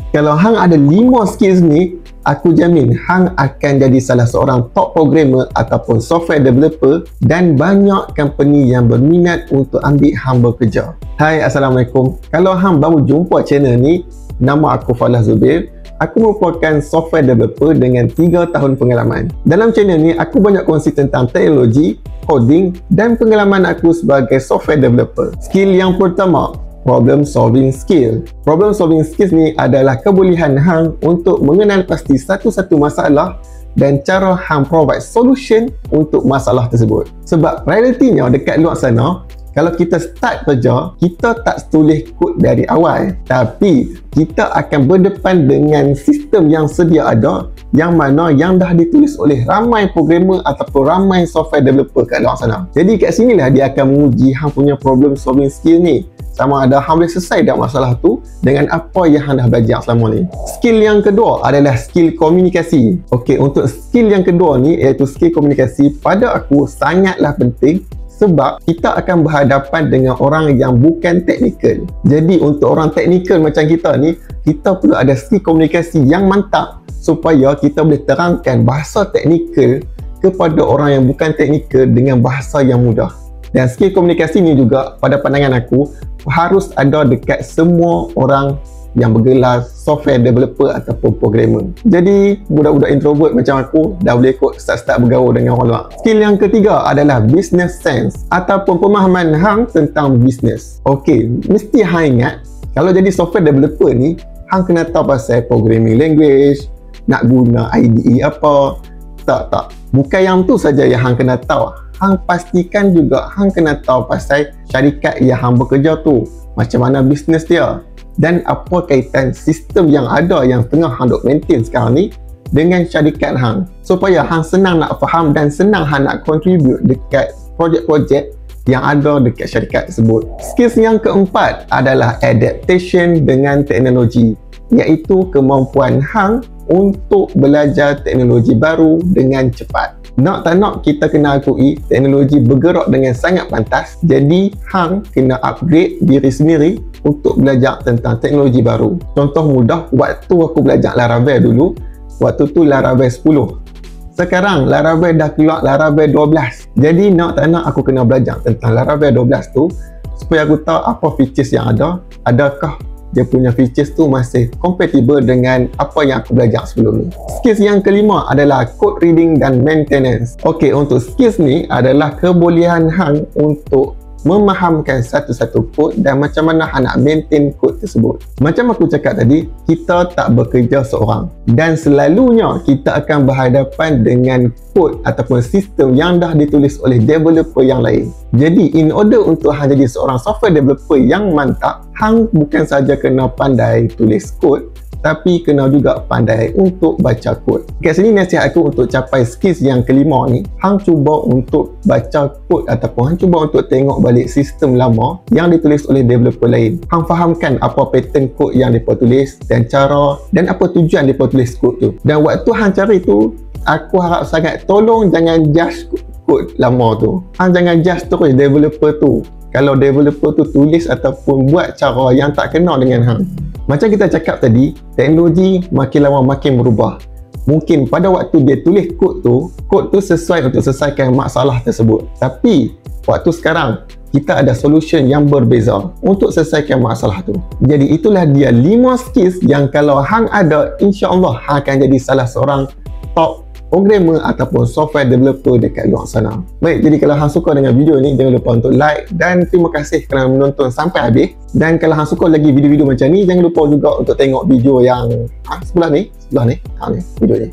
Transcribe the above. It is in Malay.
Kalau hang ada 5 skills ni, aku jamin hang akan jadi salah seorang top programmer ataupun software developer dan banyak company yang berminat untuk ambil hang bekerja. Hai, Assalamualaikum. Kalau hang baru jumpa channel ni, nama aku Falah Zubir. Aku merupakan software developer dengan 3 tahun pengalaman. Dalam channel ni, aku banyak kongsi tentang teknologi, coding dan pengalaman aku sebagai software developer. Skill yang pertama, problem solving skill. Problem solving skills ni adalah kebolehan hang untuk mengenal pasti satu-satu masalah dan cara hang provide solution untuk masalah tersebut. Sebab realitinya dekat luar sana, kalau kita start kerja, kita tak tulis kod dari awal, tapi kita akan berdepan dengan sistem yang sedia ada, yang mana yang dah ditulis oleh ramai programmer ataupun ramai software developer kat luar sana. Jadi kat sinilah dia akan menguji hang punya problem solving skill ni, sama ada hang boleh selesai dah masalah tu dengan apa yang hang dah belajar selama ni. Skill yang kedua adalah skill komunikasi. Okey, untuk skill yang kedua ni iaitu skill komunikasi, pada aku sangatlah penting sebab kita akan berhadapan dengan orang yang bukan teknikal. Jadi untuk orang teknikal macam kita ni, kita perlu ada skill komunikasi yang mantap supaya kita boleh terangkan bahasa teknikal kepada orang yang bukan teknikal dengan bahasa yang mudah. Dan skill komunikasi ni juga pada pandangan aku harus ada dekat semua orang yang bergelar software developer ataupun programmer. Jadi budak-budak introvert macam aku dah boleh kot start bergaul dengan orang luar. Skill yang ketiga adalah business sense ataupun pemahaman hang tentang business. Okey, mesti hang ingat kalau jadi software developer ni, hang kena tahu pasal programming language, nak guna IDE apa. Tak. Bukan yang tu saja yang hang kena tahu. Hang pastikan juga hang kena tahu pasal syarikat yang hang bekerja tu, macam mana bisnes dia, dan apa kaitan sistem yang ada yang tengah hang duk maintain sekarang ni dengan syarikat hang, supaya hang senang nak faham dan senang hang nak contribute dekat projek-projek yang ada dekat syarikat tersebut. Skills yang keempat adalah adaptation dengan teknologi, iaitu kemampuan hang untuk belajar teknologi baru dengan cepat. Nak tak nak, kita kena akui teknologi bergerak dengan sangat pantas. Jadi hang kena upgrade diri sendiri untuk belajar tentang teknologi baru. Contoh mudah, waktu aku belajar Laravel dulu, waktu tu Laravel 10. Sekarang Laravel dah keluar Laravel 12. Jadi nak tak nak aku kena belajar tentang Laravel 12 tu supaya aku tahu apa features yang ada, adakah dia punya features tu masih compatible dengan apa yang aku belajar sebelum ni. Skills yang kelima adalah code reading dan maintenance. Okey, untuk skills ni adalah kebolehan hang untuk memahamkan satu-satu kod dan macam mana hang nak maintain kod tersebut. Macam aku cakap tadi, kita tak bekerja seorang dan selalunya kita akan berhadapan dengan kod ataupun sistem yang dah ditulis oleh developer yang lain. Jadi in order untuk hang jadi seorang software developer yang mantap, hang bukan saja kena pandai tulis kod, tapi kena juga pandai untuk baca kod. Kat sini nasihat aku untuk capai skills yang kelima ni, hang cuba untuk baca kod ataupun hang cuba untuk tengok balik sistem lama yang ditulis oleh developer lain. Hang fahamkan apa pattern kod yang mereka tulis dan cara dan apa tujuan mereka tulis kod tu. Dan waktu hang cari tu, aku harap sangat tolong jangan judge kod lama tu. Hang jangan judge terus developer tu kalau developer tu tulis ataupun buat cara yang tak kena dengan hang. Macam kita cakap tadi, teknologi makin lama makin berubah. Mungkin pada waktu dia tulis kod tu sesuai untuk selesaikan masalah tersebut. Tapi waktu sekarang, kita ada solution yang berbeza untuk selesaikan masalah tu. Jadi itulah dia 5 skills yang kalau hang ada, insya-Allah hang akan jadi salah seorang top programmer ataupun software developer dekat luar sana. Baik, jadi kalau hang suka dengan video ni, jangan lupa untuk like dan terima kasih kerana menonton sampai habis. Dan kalau hang suka lagi video-video macam ni, jangan lupa juga untuk tengok video yang sebelah ni, video ni.